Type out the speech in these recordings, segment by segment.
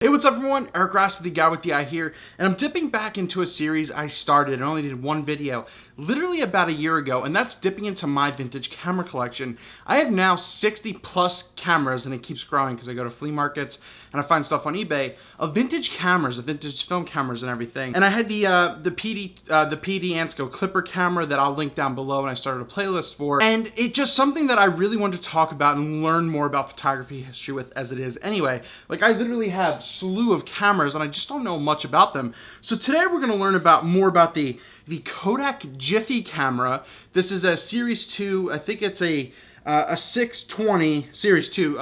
Hey, what's up everyone? Eric Rossi, the guy with the eye here, and I'm dipping back into a series I started and only did one video literally about a year ago, and that's dipping into my vintage camera collection. I have now 60 plus cameras, and it keeps growing because I go to flea markets and I find stuff on eBay of vintage cameras, of vintage film cameras and everything. And I had the PD Ansco Clipper camera that I'll link down below, and I started a playlist for. And it's just something that I really wanted to talk about and learn more about photography history with, as it is anyway. Like, I literally have a slew of cameras and I just don't know much about them. So today we're going to learn more about the Kodak Jiffy camera. This is a Series 2, I think it's a 620 Series 2.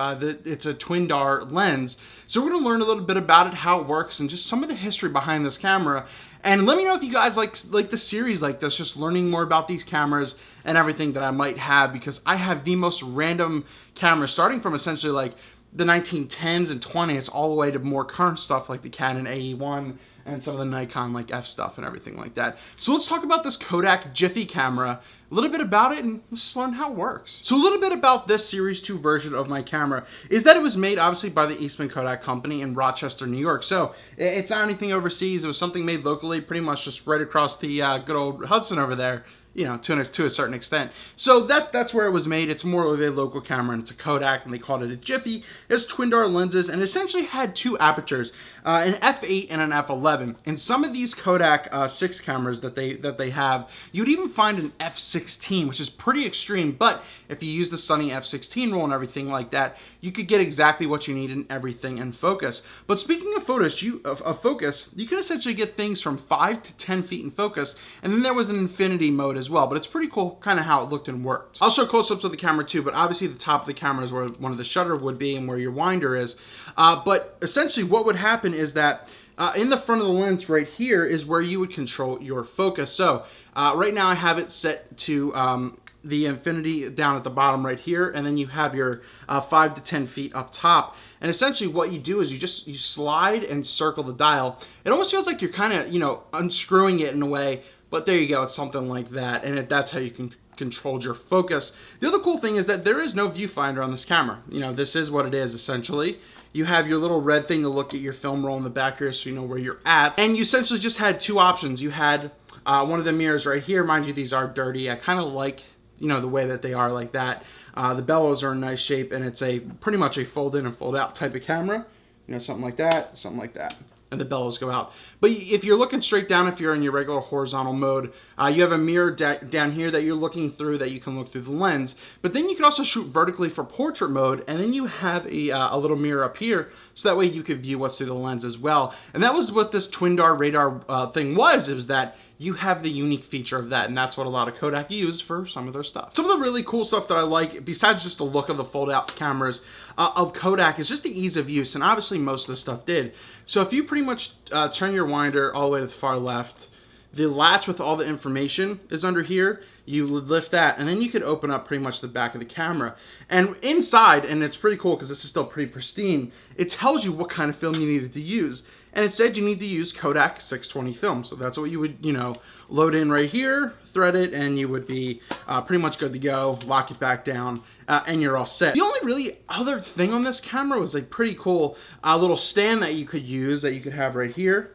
It's a Twindar lens. So we're going to learn a little bit about it, how it works, and just some of the history behind this camera. And let me know if you guys like the series like this, just learning more about these cameras and everything that I might have, because I have the most random cameras, starting from essentially like the 1910s and 20s all the way to more current stuff like the Canon AE1 and some of the Nikon like F stuff and everything like that. So let's talk about this Kodak Jiffy camera, a little bit about it, and let's just learn how it works. So a little bit about this Series 2 version of my camera is that it was made obviously by the Eastman Kodak Company in Rochester, New York. So it's not anything overseas. It was something made locally, pretty much just right across the good old Hudson over there, you know, to a certain extent. So that's where it was made. It's more of a local camera, and it's a Kodak, and they called it a Jiffy. It's Twindar lenses, and essentially had two apertures, an f8 and an f11. In some of these Kodak 6 cameras that they have, you'd even find an f16, which is pretty extreme. But if you use the Sunny f16 rule and everything like that, you could get exactly what you need in everything in focus. But speaking of focus, you can essentially get things from 5 to 10 feet in focus, and then there was an infinity mode as well. But it's pretty cool kind of how it looked and worked. I'll show close-ups of the camera too, but obviously the top of the camera is where one of the shutter would be and where your winder is. But essentially what would happen is that in the front of the lens right here is where you would control your focus. So right now I have it set to the infinity down at the bottom right here, and then you have your 5 to 10 feet up top. And essentially what you do is you slide and circle the dial. It almost feels like you're kind of, you know, unscrewing it in a way, but there you go, it's something like that, and that's how you can control your focus. The other cool thing is that there is no viewfinder on this camera. You know, this is what it is essentially. You have your little red thing to look at your film roll in the back here so you know where you're at. And you essentially just had two options. You had one of the mirrors right here. Mind you, these are dirty. I kind of like, you know, the way that they are like that. The bellows are in nice shape, and it's pretty much a fold in and fold out type of camera. You know, something like that, and the bellows go out. But if you're looking straight down, if you're in your regular horizontal mode, you have a mirror down here that you're looking through, that you can look through the lens. But then you can also shoot vertically for portrait mode, and then you have a little mirror up here, so that way you could view what's through the lens as well. And that was what this Twindar radar thing was. It was that you have the unique feature of that, and that's what a lot of Kodak use for some of their stuff. Some of the really cool stuff that I like, besides just the look of the fold-out cameras of Kodak, is just the ease of use, and obviously most of the stuff did. So if you pretty much turn your winder all the way to the far left, the latch with all the information is under here. You lift that, and then you could open up pretty much the back of the camera. And inside, and it's pretty cool because this is still pretty pristine, it tells you what kind of film you needed to use. And it said you need to use Kodak 620 film. So that's what you would, you know, load in right here, thread it, and you would be pretty much good to go. Lock it back down, and you're all set. The only really other thing on this camera was a pretty cool little stand that you could use, that you could have right here.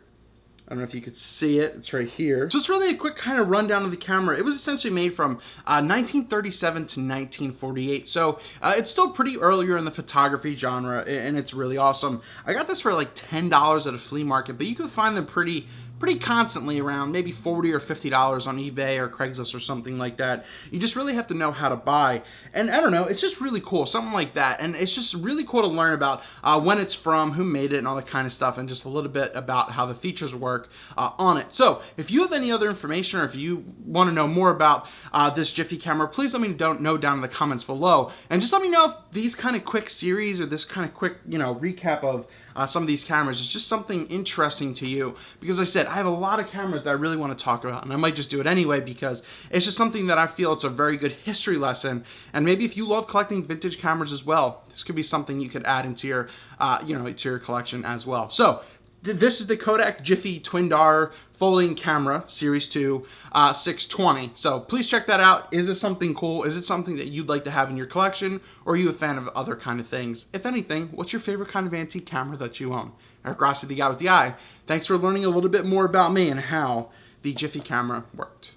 I don't know if you could see it, it's right here. So it's really a quick kind of rundown of the camera. It was essentially made from 1937 to 1948. So it's still pretty earlier in the photography genre, and it's really awesome. I got this for like $10 at a flea market, but you can find them pretty constantly around maybe $40 or $50 on eBay or Craigslist or something like that. You just really have to know how to buy. And I don't know, it's just really cool, something like that. And it's just really cool to learn about when it's from, who made it, and all that kind of stuff, and just a little bit about how the features work on it. So if you have any other information, or if you want to know more about this Jiffy camera, please let me know down in the comments below. And just let me know if these kind of quick series, or this kind of quick, you know, recap of some of these cameras is just something interesting to you. Because I said, I have a lot of cameras that I really want to talk about, and I might just do it anyway because it's just something that I feel it's a very good history lesson. And maybe if you love collecting vintage cameras as well, this could be something you could add into your, you know, to your collection as well. So this is the Kodak Jiffy Twindar folding camera, Series 2, 620. So please check that out. Is it something cool? Is it something that you'd like to have in your collection? Or are you a fan of other kind of things? If anything, what's your favorite kind of antique camera that you own? Eric Rossi, the guy with the eye. Thanks for learning a little bit more about me and how the Jiffy camera worked.